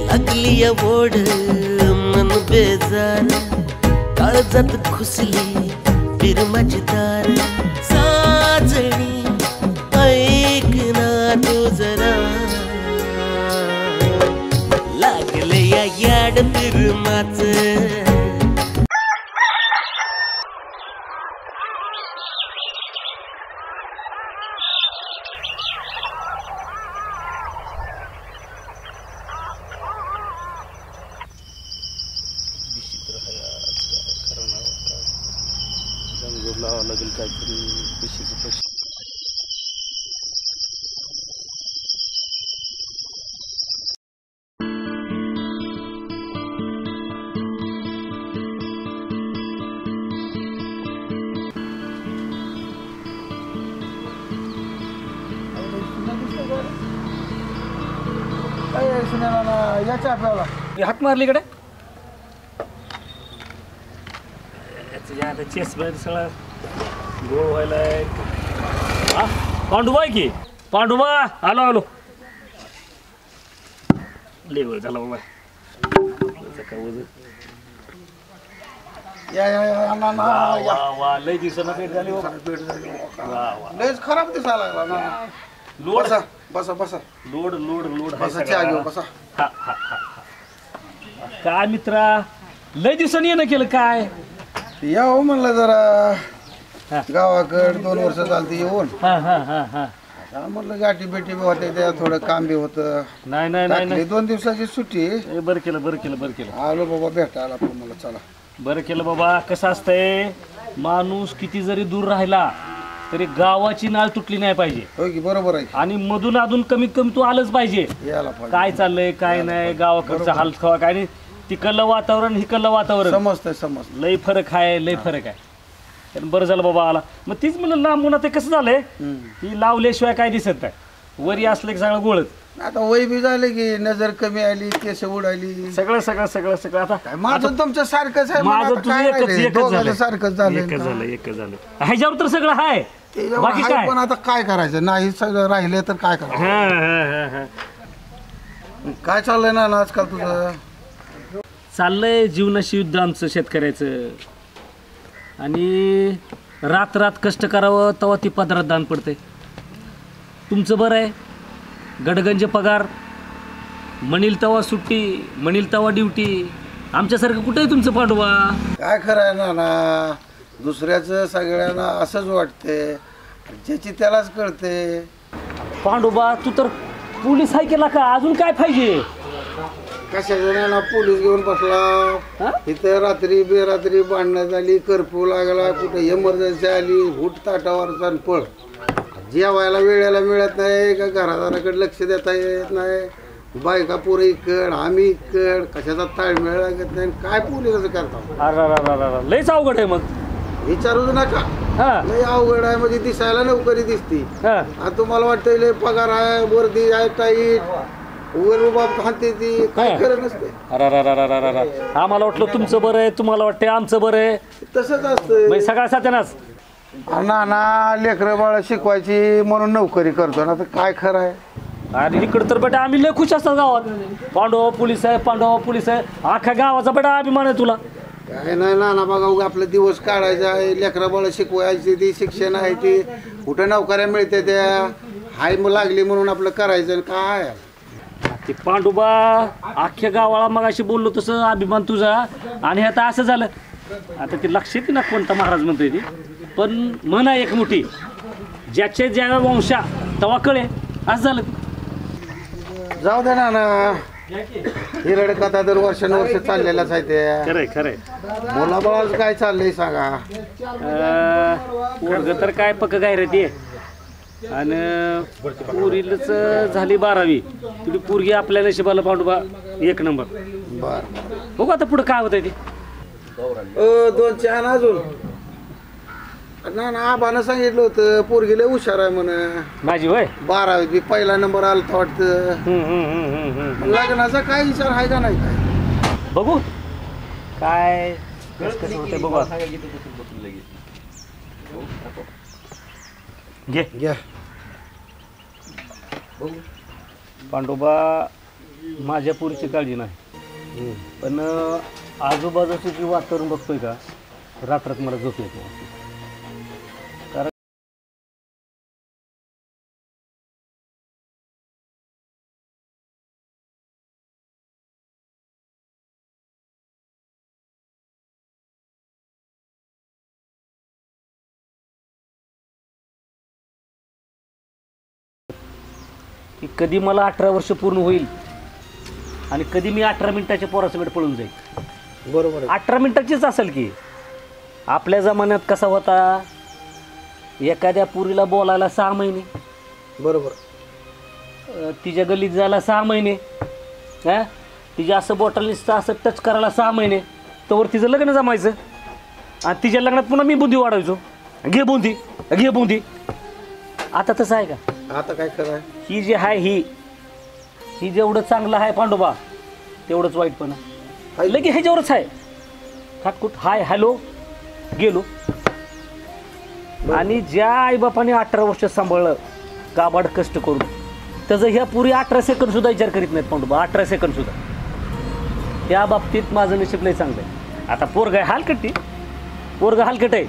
लागली ओढ मन बेजार काळजात खुसली फिर माझी दार साजणी ऐक ना तू जरा लागले या याड फिरमाच लावा लागेल काहीतरी पैशाचे पैसे याच्या आपल्याला हाक मारली कडे चेस सगळा गोळ व्हायलाय. पांडुबा आहे की पांडुबा आलो आलो लेवल झाला बाबा लय दिवसांना भेट झाली लयच खराब दिसायला लागला ना. लोड बसा बसा लोड लोड लोड बसा चहा घेऊ बसा. काय मित्रा लय दिवसांनी येणं केलं काय यावं म्हणलं जरा गावाकड 2 वर्ष चालते येऊन म्हणलं गाठी बेटी बी होते त्या थोडं काम बी होतं. नाही नाही नाही 2 दिवसाची सुट्टी बरं केलं बरं केलं बरं केलं आलो बाबा भेटायला पण मला चला. बरं केलं बाबा. कसं असतंय माणूस किती जरी दूर राहिला तरी गावाची नाळ तुटली नाही पाहिजे. हो की बरोबर आहे. आणि मधून अधून कमीत कमी तू आलंच पाहिजे. यायला पाहिजे काय चाललंय काय नाही गावाकडचं हाल खवा काय नाही. तिकडलं वातावरण हिकडलं वातावरण समजतंय लय फरक आहे लय फरक आहे. बरं झालं बाबा आला. मग तीच म्हणलं लांबून ते कसं झालंय ती लावल्याशिवाय काय दिसत नाही. वरी असलं की सगळं गोळच. आता वय बी झाले की नजर कमी आली केस उडाली सगळं सगळं सगळं सगळं. आता माझं तुमचं सारखंच आहे. माझं तुझं एकच झालं सारखंच झालं एकच झालं ह्याच्यावर तर सगळं आहे बाकी काय. पण आता काय करायचं नाही सगळं राहिले तर काय करायचं. काय चाललंय ना आजकाल तुझं. चाललंय जीवनाशी युद्ध आमचं शेतकऱ्याचं. आणि रात रात कष्ट करावं तेव्हा ती पदरात दान पडते. तुमचं बरं आहे गडगंज पगार म्हणील तेव्हा सुट्टी म्हणील तेव्हा ड्युटी. आमच्यासारखं कुठे आहे तुमचं पांडुबा. काय खरं आहे ना दुसऱ्याचं सगळ्यांना असंच वाटते ज्याची त्यालाच कळते. पांडुबा तू तर पोलीस आहे केला का अजून काय पाहिजे. कशाचं ना पोलीस घेऊन बसला इथं रात्री बेरात्री भांडणं झाली कर्फ्यू लागला कुठे इमर्जन्सी आली हुट ताटावर पळ. जेवायला वेळेला मिळत नाही का घरादाराकडे लक्ष देता येत नाही. बायका पोरं इकड आम्ही इकड कशाचा ताळमेळ लागत नाही. काय पोलीस करता लयच अवघड आहे. मग विचारूच नका लय अवघड आहे. म्हणजे दिसायला नोकरी दिसती. आता तुम्हाला वाटतं लय पगार आहे वर्दी आहे टाईट वर बाप हाते ती काय खरं नसते. आम्हाला वाटलं तुमचं बरं आहे तुम्हाला वाटतंय आमचं बरं आहे. तसंच असतं सगळ्या साथ्यानाच. ना लेकरं बाळ शिकवायची म्हणून नोकरी करतो ना तर काय खरं आहे. आणि इकडं तर बेटा आम्ही लय खुश असतात गावात. पांडवा पोलीस आहे पांडवा पोलीस आहे. अख्ख्या गावाचा बेटा अभिमान आहे तुला. काय नाही नाना बघा आपला दिवस काढायचा आहे लेकरं बाळ शिकवायची ती शिक्षण आहे ती कुठं नोकऱ्या मिळते त्या हाय लागली म्हणून आपलं करायचं काय. ते पांडुबा अख्ख्या गावाला मग अशी बोललो तसं अभिमान तुझा. आणि आता असं झालं आता ते लक्षात येते ना कोणता महाराज म्हणतोय ती. पण म्हणा एक मोठी ज्याचे ज्या वंशा तवा कळे असं झालं. जाऊ दे ना हिरड कथा दर वर्षानुवर्ष चाललेलाच आहे ते. खरंय खरंय. मुलाबाळाचं काय चाललंय सांगा. पोरग तर काय पक्क काय रे ते. आणि पोरीलच झाली 12वी तुझी पोरगी आपल्या नशिबाला पांडुबा 1 नंबर. बर बघू आता पुढे काय होतंय ते. 2 चहा अजून ना आबानं सांगितलं होतं पोरगीला हुशार आहे म्हण माझी होय 12वी पहिला नंबर आला तर वाटतं. लग्नाचा काय विचार आहे का नाही काय बघू काय कसं होतंय बघू. घ्या बघू. पांडोबा माझ्या पुरीची काळजी नाही, पण आजूबाजूचं जे वातावरण बघतोय का, रात्रात मला झोप येत नाही. कारण की कधी मला 18 वर्ष पूर्ण होईल आणि कधी मी 18 मिनिटाच्या पोरासकट पळून जाईल. बरोबर आहे. 18 मिनिटाचीच असेल की. आपल्या जमान्यात कसा होता, एखाद्या पुरीला बोलायला 6 महिने, बरोबर. तिच्या गल्लीत जायला 6 महिने, हां तिच्या असं बॉटलनिसचं असं टच करायला 6 महिने, तोवर तिचं लग्न जमायचं आणि तिच्या लग्नात पुन्हा मी बुंदी वाढायचो, घे बुंदी घे बुंदी. आता तसं आहे का? आता काय खरं ही जी आहे ही जेवढं चांगलं आहे पांडोबा तेवढंच वाईट पण आहे. लगे ह्याच्यावरच आहे, खाटकुट हाय हॅलो गेलो. आणि ज्या आईबापाने 18 वर्ष सांभाळलं काबाड कष्ट करून, त्याचं ह्या पुरी 18 सेकंद सुद्धा विचार करीत नाहीत पांडोबा, 18 सेकंद सुद्धा. त्या बाबतीत माझं नशीब लय चांगलं आहे. आता पोरग आहे हलकटी, पोरग हलकट आहे,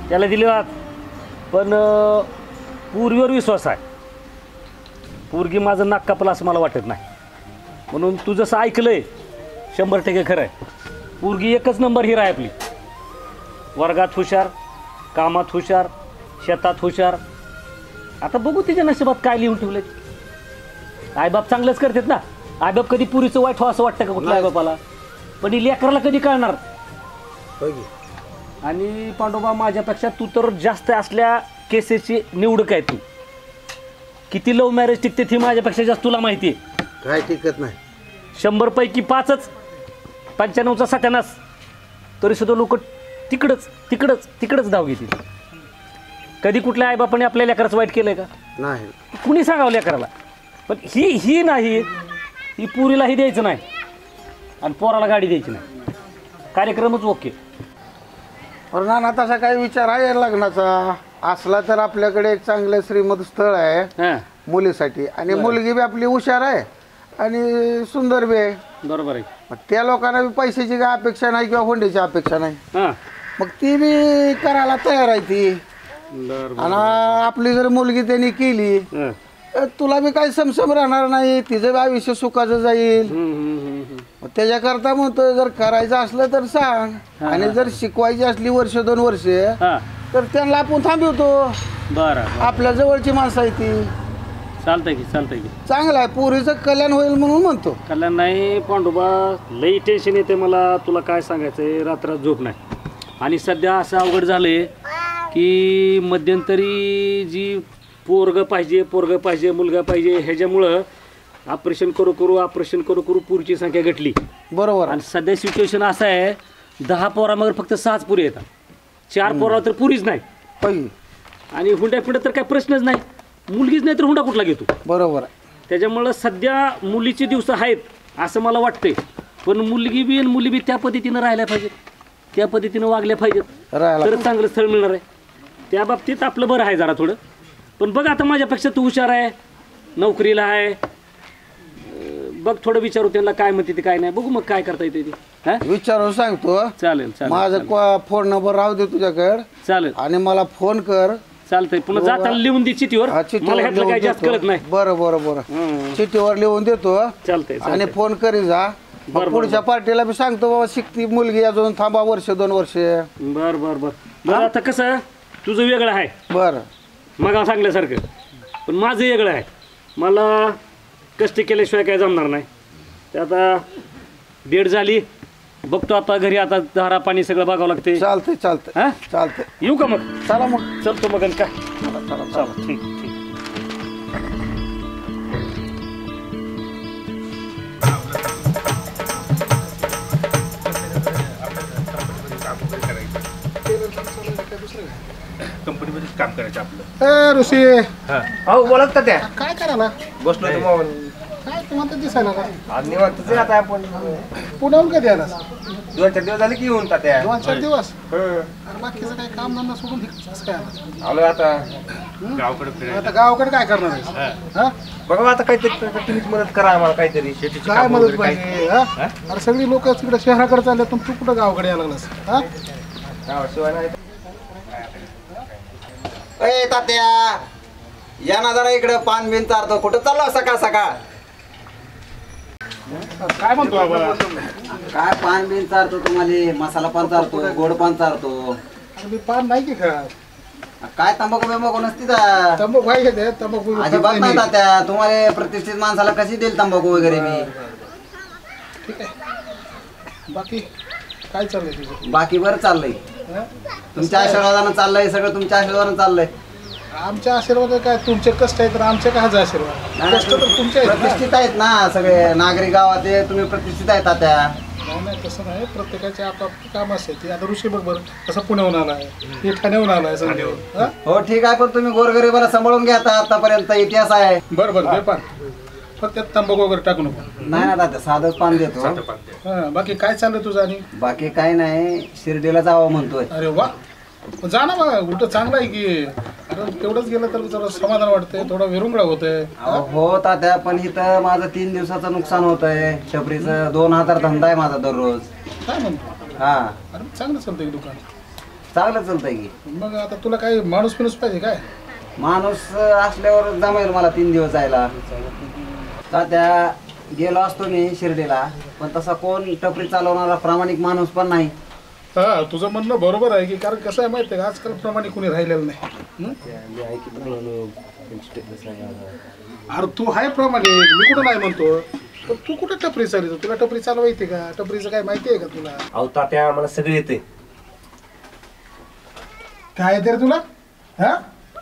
त्याला दिले पण पूर्वीवर विश्वास आहे. पोरगी माझं नाक कापलं असं मला वाटत नाही. म्हणून तू जसं ऐकलंय 100% खरं आहे. पोरगी एकच नंबर हिरा आहे आपली. वर्गात हुशार, कामात हुशार, शेतात हुशार. आता बघू तिच्या नशिबात काय लिहून ठेवले. आईबाप चांगलंच करतात ना. आईबाप कधी पुरीचं वाईट व्हावं असं वाटतं का कुठल्या आईबापाला? पण ही लेकराला कधी कळणार. आणि पांडोबा माझ्यापेक्षा तू तर जास्त असल्या केसेसची निवडक आहे. तू किती लव्ह मॅरेज टिकते ती माझ्यापेक्षा जास्त तुला माहिती आहे. काय टिकत नाही. 100 पैकी 5च 95चा सत्यानाश. तरी सुद्धा लोक तिकडंच तिकडंच तिकडंच धाव घेतील. कधी कुठल्या आईबापाने आपल्या लेकराचं वाईट केलंय का? नाही. कुणी सांगावं लेकराला. पण ही नाही, ही पुरीलाही द्यायचं नाही आणि पोराला गाडी द्यायची नाही. कार्यक्रमच ओके. पण ना तसा काही विचार आहे लग्नाचा असला तर आपल्याकडे एक चांगलं श्रीमंत स्थळ आहे हां मुलीसाठी, आणि मुलगी बी आपली हुशार आहे आणि सुंदर बी आहे. बरोबर आहे. मग त्या लोकांना बी पैशाची काय अपेक्षा नाही किंवा हुंड्याची अपेक्षा नाही. हां मग ती बी करायला तयार आहे ती. आणि आपली जर मुलगी त्यांनी केली हां तर तुला बी काही समसम राहणार नाही, तिचं बी आयुष्य सुखाचं जाईल. मग त्याच्याकरता म्हणतो जर करायचं असलं तर सांग, आणि जर शिकवायची असली 1-2 वर्ष हां तर त्यांना आपण थांबवतो. बरं आपल्या जवळची माणसं आहे ती. चालतंय की चालतंय की. चांगलं आहे, पोरीचं कल्याण होईल म्हणून म्हणतो. कल्याण नाही पांडुबा, लई टेन्शन येते मला. तुला काय सांगायचंय, रात्रात झोप नाही. आणि सध्या असं अवघड झालंय की मध्यंतरी जी पोरग पाहिजे मुलगा पाहिजे ह्याच्यामुळं ऑपरेशन करू पुरीची संख्या घटली. बरोबर. आणि सध्या सिच्युएशन असं आहे 10 पोरामागे फक्त 6च पुरी येतात. 4 पोरावर तर पुरीच नाही. आणि हुंड्या तर काय प्रश्नच नाही. मुलगीच नाही तर हुंडा कुठला घेतो. बरोबर. त्याच्यामुळं सध्या मुलीचे दिवस आहेत असं मला वाटतंय. पण मुलगी बी आणि मुली बी त्या पद्धतीनं राहायला पाहिजेत, त्या पद्धतीनं वागल्या पाहिजेत, तर चांगलं स्थळ मिळणार आहे. त्या बाबतीत आपलं बरं आहे जरा थोडं. पण बघ आता माझ्यापेक्षा तू हुशार आहे, नोकरीला आहे. बघ थोडं विचारू त्यांना काय म्हणते ते काय नाही. बघू मग काय करता येते ते. विचारून सांगतो. चालेल माझा फोन नंबर राहू दे तुझ्याकडे. चालेल आणि मला फोन कर. चालतंय. पुन्हा जाताना लिहून दे चिठीवर. मला ह्यातलं काय जास्त कळत नाही. बरं चिठ्ठीवर लिहून देतो. चालतंय. आणि फोन करी जा. पुढच्या पार्टीला बी सांगतो बाबा शिकती मुलगी अजून थांबा 1-2 वर्ष. बरं आता कसं तुझं वेगळं आहे. बरं. मग सांगल्यासारखं. पण माझं वेगळं आहे. मला कष्ट केल्याशिवाय काय जमणार नाही. ते आता डेट झाली, बघतो आता घरी. आता धारा पाणी सगळं बघावं लागते. चालतंय. हां चालतंय. येऊ का मग? चला मग. चलतो मग. काय चला ठीक. कंपनीमध्ये काम करायचं आपलं. ऋषी हो बोलत का त्या काय करा ना बसलो निवांत दिसायला का आज निवांतच आहे आता आपण. पुण्याहून कधी आलास 2-4 दिवस झाले की येऊन तात्या. 2-4 दिवस हं. अरे बाकीचं काही काम धंदा सोडून कसं काय आलास? आलोय आता. आता गावाकडे काय करणार आहेस हा? बघा आता काहीतरी तुम्हीच मदत करा आम्हाला काहीतरी शेतीची काय कामं मदत वगैरे काही. पाहिजे हा? अरे सगळी लोक तिकडे शहराकडे चालले पण तू कुठं गावाकडे यायला लागलास हा? गावाशिवाय नाही. ए तात्या या ना जरा इकडं पान बिन चारतो कुठं चाललो सकाळ सकाळ काय म्हणतो बाबा काय पान बिन चारतो तुम्हाला मसाला पान चारतो गोड पान चारतो अरे मी पान नाही की खा काय तंबाखू बिंबाखू नसती तंबाखू काय घेते तंबाखू अजिबात नाही तात्या तुम्हाला प्रतिष्ठित माणसाला कशी देईल तंबाखू वगैरे मी ठीक आहे बाकी काय चाललंय तुझं बाकी बरं चाललंय हा? तुमच्या आशीर्वादानं चाललंय सगळं तुमच्या आशीर्वादानं चाललंय आमच्या आशीर्वाद काय तुमचे कष्ट आहेत तर आमचे काय आशीर्वाद कष्ट तर तुमचे आहेत ना. प्रतिष्ठित आहेत ना सगळे नागरिक गावात तुम्ही प्रतिष्ठित आहेत तात्या नाही नाही तसं नाही प्रत्येकाचे आपापली काम असते ती आता ऋषी बघ बरं कसा पुण्याहून आलाय हे ठाण्याहून आलाय सगळं हा? हो ठीक आहे पण तुम्ही गोरगरीबाला सांभाळून घ्या आता आतापर्यंत इतिहास आहे बरं बरं दे पान फक्त त्यात तंबाखू वगैरे टाकू नको नाही ना तात्या साधंच पान देतो हा बाकी काय चाललंय तुझं आणि बाकी काही नाही शिर्डीला जावं म्हणतोय अरे वा जा ना बघा उलट चांगलं आहे की अरे तेवढंच गेलं तर जरा समाधान वाटतंय थोडा विरुंगळा होतंय हो तात्या पण इथं माझं 3 दिवसाचं नुकसान होतंय टपरीचं 2000 धंदा आहे माझा दररोज काय म्हणतो हा अरे चांगलं चालतंय की दुकान चांगलं चालतंय की मग आता तुला काही माणूस पिणूस पाहिजे काय माणूस असल्यावर जमेल मला 3 दिवस जायला तात्या गेलो असतो मी शिर्डीला पण तसा कोण टपरी चालवणारा प्रामाणिक माणूस पण नाही हा तुझं म्हणणं बरोबर आहे की कारण कसं आहे माहिती आहे का आजकाल प्रमाणे कोणी राहिलेलं नाही हं? अरे तू आहे प्रमाणे मी कुठं नाही म्हणतो पण तू कुठं टपरी चालवतो तुला टपरी चालवा येते का टपरीचं काय माहिती आहे का तुला अहो तात्या आम्हाला सगळे येते. काय येते रे तुला हा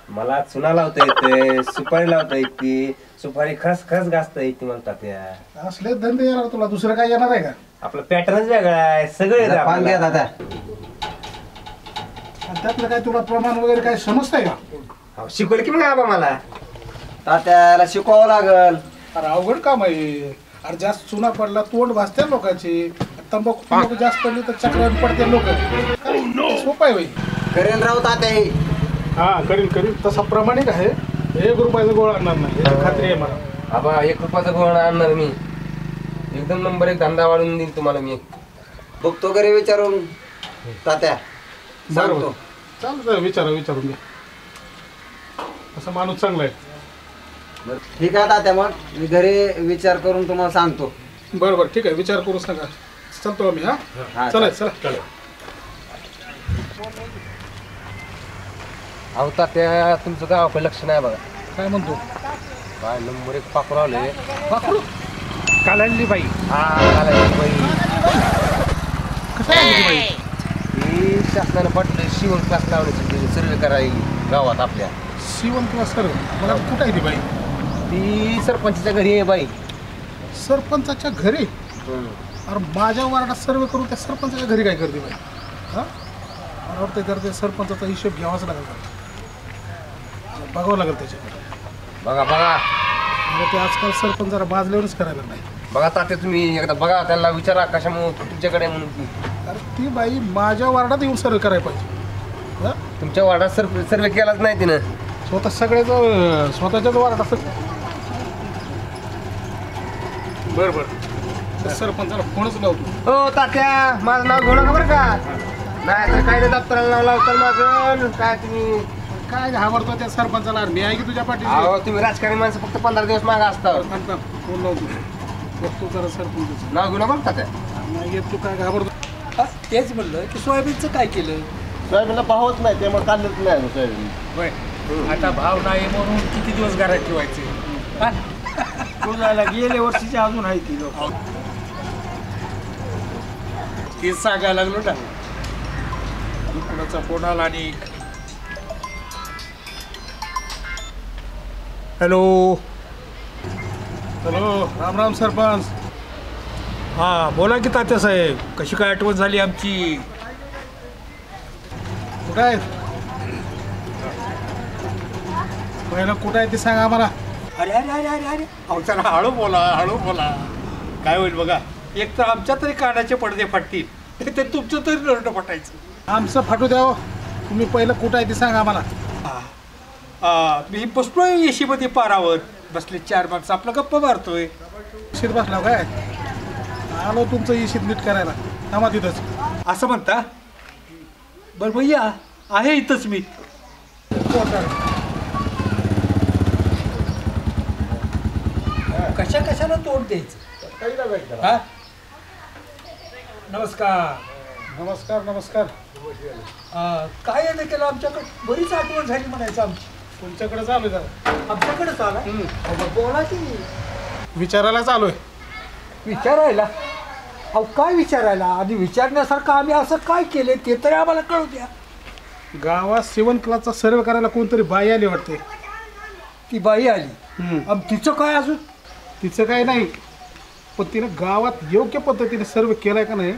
मला चुना लावता येते सुपारी लावता येते सुपारी खस खस घासता येते मला तात्या. असले धंदे येणार तुला दुसरं काय येणार आहे का आपला पॅटर्नच वेगळा आहे सगळे येतं पान घ्या आपल्याला. तात्या आणि त्यातलं काय तुला प्रमाण वगैरे काय समजतंय का अहो, शिकवलं की मग आबा मला. तात्याला शिकवावं लागल अरे अवघड काम आहे अरे जास्त चुना पडला तोंड भासते लोकांची तंबाखू जास्त पडली तर चक्रावून पडते लोक सोपं आहे बाई करेन राव तात्या हे हा करीन तसा प्रामाणिक आहे 1 रुपयाचा गोळा आणणार नाही याची खात्री आहे मला आबा 1 रुपयाचा गोळ आणणार मी एकदम नंबर 1 धंदा वाढवून देईन तुम्हाला मी. बघतो घरी विचारून तात्या सांगतो बरोबर चालतं विचारून घे असं माणूस चांगला आहे बरं, ठीक आहे तात्या मग मी घरी विचार करून तुम्हाला सांगतो बरोबर ठीक आहे विचार करूच नका चलतो आम्ही हा, हा चला अहो तात्या तुमचं गावाकडे लक्ष नाही बघा. काय म्हणतो काय नंबर 1 पाखरू आले. पाखरू काल आणली बाई हा आलाय बाई. कसं आणली बाई ही शासनानं पाठवलं शिवण क्लास लावण्याची सर्वे करायला गावात आपल्या. शिवण किंवा सर मला कुठं आहे ती बाई ती सरपंचाच्या घरी आहे बाई. सरपंचाच्या घरी अरे माझ्या वार्डात सर्व करून त्या सरपंचाच्या घरी काय करते बाई हा मला वाटतं करते सरपंचाचा हिशोब घ्यावाच लागेल बघावं लागेल त्याच्याकडे बघा म्हणजे ते आजकाल सरपंच जरा बाजल्यावरच करायला नाही बघा तात्या तुम्ही एकदा बघा त्यांना विचारा कशामुळे तुमच्याकडे म्हणून. अरे ती बाई माझ्या वार्डात येऊन सर्व करायला पाहिजे हा तुमच्या वार्डात सर्वे केलाच नाही तिनं. स्वतः सगळ्याचं स्वतःच्याच वार्डात असं बरं त्या सरपंचाला फोनच लावतो हो तात्या माझं नाव घेऊ नका बरं का नाही तर काय दप्तराला नाव लावताल माझं काय तुम्ही. काय घाबरतो त्या सरपंचाला अरे मी आहे की तुझ्या पाठीशी अहो तुम्ही राजकारणी माणसं फक्त 15 दिवस मागा असता. फोन लावतो बघतो जरा सरपंच नाव घेऊ नका बरं तात्या. नाही येत तू काय घाबरतो तेच म्हणलं की सोयाबीनचं काय केलं सोयाबीनला भावच नाही त्यामुळे काढलंच नाही सोयाबीन. आता भाव नाही म्हणून किती दिवस घरात ठेवायचे गेल्या वर्षीची अजून आहे ती लोक तेच सांगायला लागलो ना कुणाचा फोन आला आणि हॅलो राम राम सरपंच हां बोला की तात्यासाहेब कशी काय आठवण झाली आमची. कुठं आहे पहिलं कुठं आहे ते सांगा आम्हाला अरे अरे अरे अरे अरे अहो जरा हळू बोला काय होईल बघा, एक तर आमच्या तरी कानाचे पडदे फाटतील, ते तुमचं तरी नरड फटायचं. आमचं फाटू द्या हो. तुम्ही पहिलं कुठं आहे ते सांगा आम्हाला. मी बसलोय एशी मध्ये पारावर, बसले 4 माणसं आपलं गप्पा मारतोय. शीत बसला काय? आलो तुमचं इशीत नीट करायला. थांबा तिथंच. असं म्हणता? बरं भैया आहे इथंच मी. कशाला तोंड द्यायचं? हा? नमस्कार. नमस्कार. काय आहे केलं आमच्याकडे? बरीच आठवण झाली म्हणायचं आमची. तुमच्याकडे चालू आहे. आमच्याकडे चाला बोला की. विचारायला चालू आहे. विचारायला? अहो काय विचारायला? आणि विचारण्यासारखं आम्ही असं काय केलंय ते तरी आम्हाला कळू द्या. गावात 7 क्लासचा सर्वे करायला कोणतरी बाई आली वाटते. ती बाई आली आणि तिचं काय अजून? तिचं काय नाही, पण तिनं गावात योग्य पद्धतीने सर्वे केलाय का नाही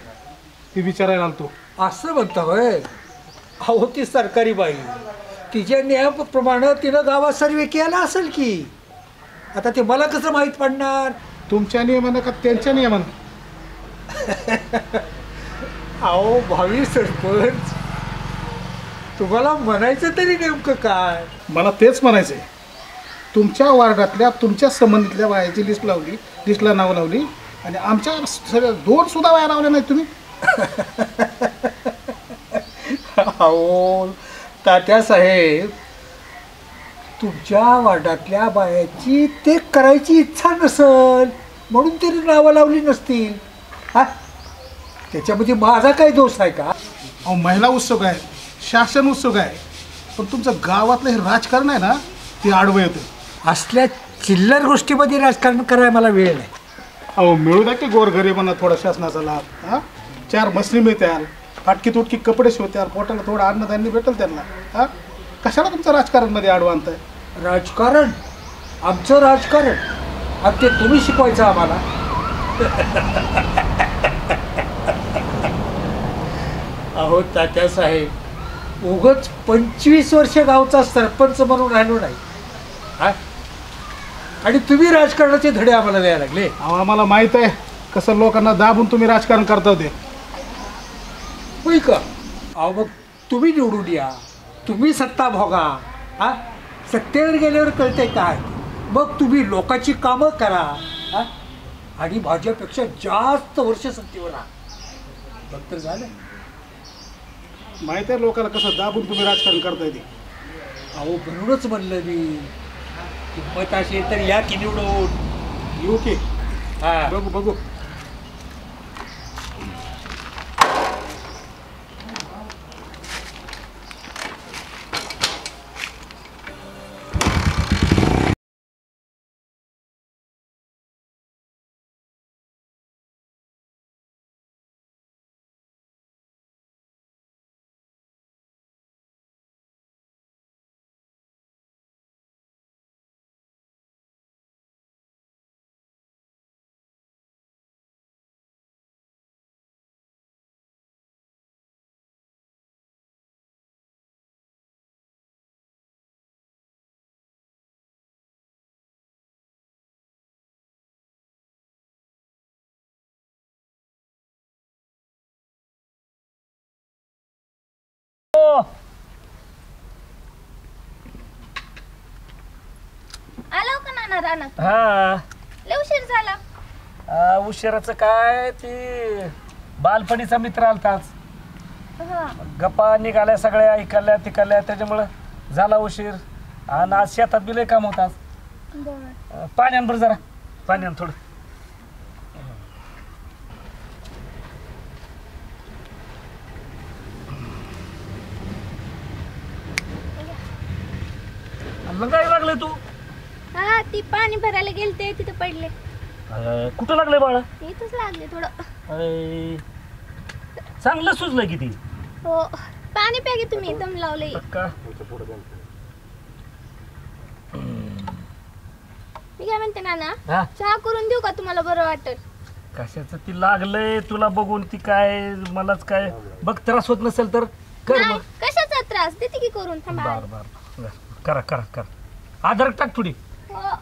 ती विचारायला आलतो. असं म्हणता होय? अहो ती सरकारी बाई, तिच्या नियमाप्रमाणे तिनं गावात सर्वे केला असेल की. आता ते मला कसं माहीत पडणार? तुमच्या नियमानं का त्यांच्या नियमानं? अहो भावी सरपंच, तुम्हाला म्हणायचं तरी नेमकं काय? मला तेच म्हणायचं आहे. तुमच्या वार्डातल्या तुमच्या संबंधितल्या बायाची लिस्टला नावं लावली आणि आमच्या सगळ्या 2 सुद्धा बाया लावल्या नाहीत तुम्ही. अहो तात्या साहेब, तुमच्या वार्डातल्या बायाची ते करायची इच्छा नसल म्हणून तरी नावं लावली नसतील. हा, त्याच्यामध्ये माझा काय दोष आहे का? अहो महिला उत्सुक आहे, शासन उत्सुक आहे, पण तुमचं गावातलं हे राजकारण आहे ना ते आडवं येतं. असल्या चिल्लर गोष्टीमध्ये राजकारण करायला मला वेळ नाही. अहो मिळू द्या की गोरगरिबांना थोडा शासनाचा लाभ. 4 मसली मिळत्याल, फाटकी तुटकी कपडे शिवत्याल, पोटाला थोडं अन्नधान्य भेटेल त्यांना. कशाला तुमचं राजकारणमध्ये आडवं आणताय? राजकारण? आमचं राजकारण? आता ते तुम्ही शिकवायचं आम्हाला? अहो तात्या साहेब, उगाच 25 वर्ष गावचा सरपंच म्हणून राहिलो नाही हा, आणि तुम्ही राजकारणाचे धडे आम्हाला द्यायला लागले. अहो आम्हाला माहीत आहे कसं लोकांना दाबून तुम्ही राजकारण करता होते. होय का? अहो मग तुम्ही निवडून या, तुम्ही सत्ता भोगा. हा, सत्तेवर गेल्यावर कळते काय, मग तुम्ही लोकांची कामं करा. हा, आणि माझ्यापेक्षा जास्त वर्ष सत्तेवर राहा. बघ तर झालं. माहीत आहे लोकांना कसं दाबून तुम्ही राजकारण करता येते. अहो म्हणूनच म्हणलं मी, किंमत असेल तर या की निवडून. येऊ की? हा, बघू. आलो का नाना रानात? हा, लय उशीर झाला. उशिराचं काय, ती बालपणीचा मित्र आलताच, हा, गप्पा निघाल्या सगळ्या, इकडल्या तिकडल्या, त्याच्यामुळं झाला उशीर. आणि आज शेतात बी लय काम होतात. बरं. पाण्यान बरं, जरा पाण्यान थोडं. काय लागले तू? हा, ती पाणी भरायला गेलते, तिथे पडले. कुठं लागले बाळा? इथंच लागले थोडं. अरे, चांगलं सुचलं किती. हो, पाणी प्या की तुम्ही, दम लावले. का? मी काय म्हणते नाना, हा, चहा करून देऊ का? तुम्हाला बरं वाटत? कशाचं ती लागलंय तुला बघून, ती काय मलाच काय बघ त्रास होत नसेल तर कर नाही, मग. कशाचा त्रास? देते की करून. थांबा. बर बर बर, करा करा करा. आधार टाक थोडी. हो.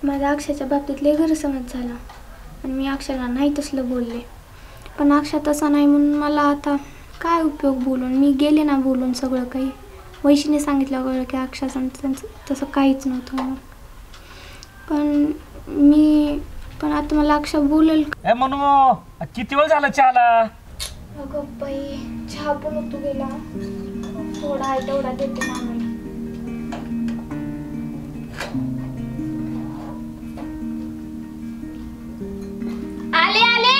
माझ्या अक्षयच्या बाबतीत लय गैरसमज झाला आणि मी अक्षयला नाही तसलं बोलले. पण अक्षय तसा नाही म्हणून मला आता काय उपयोग बोलून. मी गेले ना बोलून सगळं काही. वैशीने सांगितलं कळलं की अक्षयचं तसं काहीच नव्हतं म्हणून. पण आता मला अक्षय बोलेल. म्हणून किती वेळ झाला चहाला? अगं बाई चहा पण होतो गेला. थोडा आहे तेवढा देते ना मी. आले आले.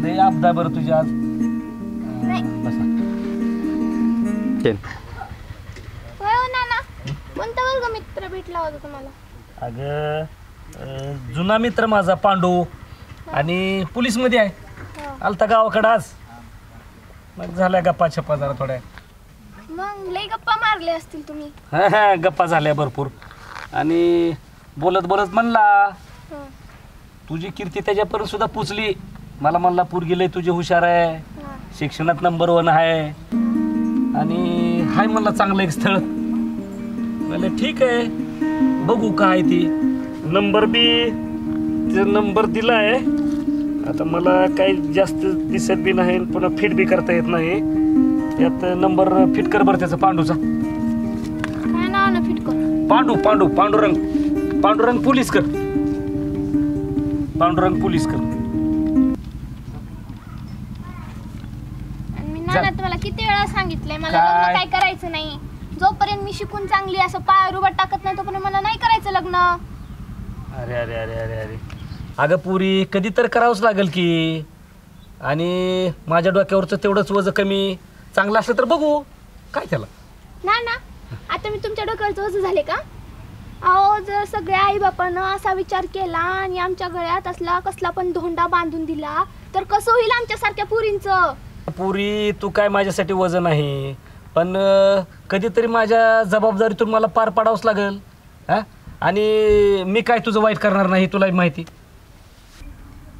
लय आपदा बरं तुझी आज. बसा. होय हो नाना. कोणता वर्ग मित्र भेटला होता तुम्हाला? अगं जुना मित्र माझा पांडू आणि पोलीस मध्ये आहे. आलता गावाकडं आज. मग झाल्या गप्पा छप्पा जरा थोड्या. मग लय गप्पा मारले असतील तुम्ही. हा गप्पा झाल्या भरपूर. आणि बोलत बोलत म्हणला हं. तुझी कीर्ती त्याच्यापर्यंत सुद्धा पुचली. मला म्हणला पोरगी लय तुझी हुशार आहे, शिक्षणात नंबर 1 आहे आणि हाय म्हणला चांगलं एक स्थळ. म्हणलं ठीक आहे बघू काय ती. नंबर दिलाय. आता मला काही जास्त दिसत बी नाही पुन्हा फिट बी करता येत नाही. त्यात नंबर फिट कर बरं त्याचा पांडूचा. काय नाव ना फिट कर? पांडुरंग पोलीस कर. पांडुरंग पोलीस कर. आणि मी नाना तुम्हाला किती वेळा सांगितलंय मला लग्न काय करायचं नाही. जोपर्यंत मी शिकून चांगली असं पायावर उभं टाकत नाही तोपर्यंत मला नाही करायचं लग्न. अरे अरे अरे अरे अरे अगं पुरी कधी तर करावंच लागेल की. आणि माझ्या डोक्यावरचं तेवढंच वजन कमी चांगलं असलं तर बघू काय त्याला. नाना आता मी तुमच्या डोक्यावरचं वजन झाले का? अहो जर सगळ्या आई बापानं असा विचार केला आणि आमच्या गळ्यात असला कसला पण धोंडा बांधून दिला तर कसं होईल आमच्यासारख्या पुरींचं? पुरी तू काय माझ्यासाठी वजन आहे पण कधीतरी माझ्या जबाबदारीतून मला पार पाडावंच लागेल. हा आणि मी काय तुझं वाईट करणार नाही तुला माहिती.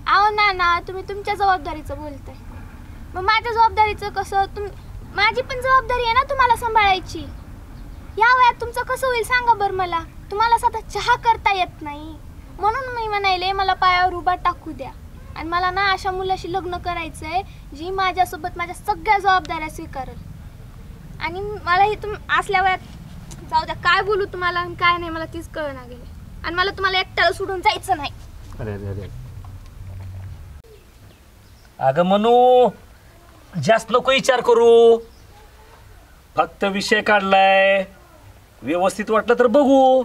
अहो नाना तुम्ही तुमच्या जबाबदारीचं बोलताय. मग माझ्या जबाबदारीचं कसं? माझी पण जबाबदारी आहे ना तुम्हाला सांभाळायची. या वयात तुमचं कसं होईल सांगा बरं मला. तुम्हाला स्वतः चहा करता येत नाही म्हणून मी म्हणायले मला पायावर उभा टाकू द्या. आणि मला ना अशा मुलाशी लग्न करायचंय जी माझ्यासोबत माझ्या सगळ्या जबाबदाऱ्या स्वीकारेल. आणि मला ही असल्या वयात जाऊ द्या काय बोलू तुम्हाला आणि काय नाही मला तीच कळना गेले. आणि मला तुम्हाला एकट्याला सोडून जायचं नाही. अरे अरे अरे अगं म्हणू जास्त नको विचार करू. फक्त विषय काढलाय व्यवस्थित वाटलं तर बघू.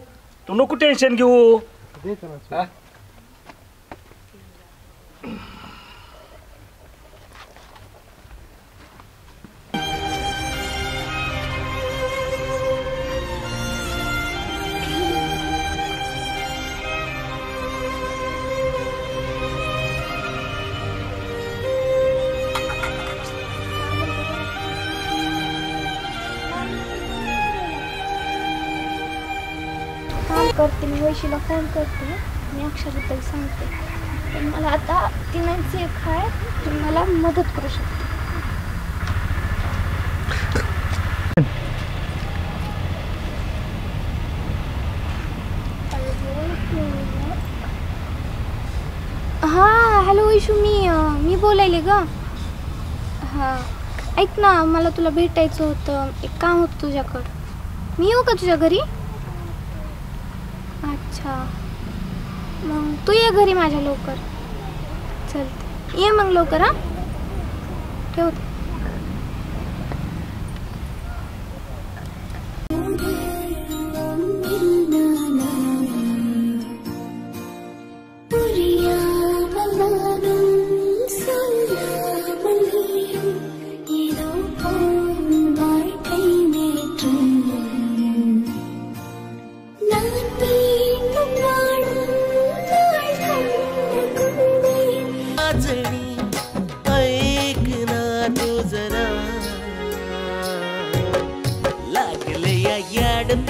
तू नको टेन्शन घेऊ. करते मी वैशीला फोन करते. मी अक्षरबद्दल सांगते. पण मला आता ती नाही एक आहे ती मला मदत करू शकते. हां हॅलो वैशू मी बोलायले ग. हां ऐक ना मला तुला भेटायचं होतं. एक काम होतं तुझ्याकडं. मी येऊ का तुझ्या घरी? अच्छा मग तू ये घरी माझ्या लवकर. चलते ये मग लवकर. हां ठेवते. लाड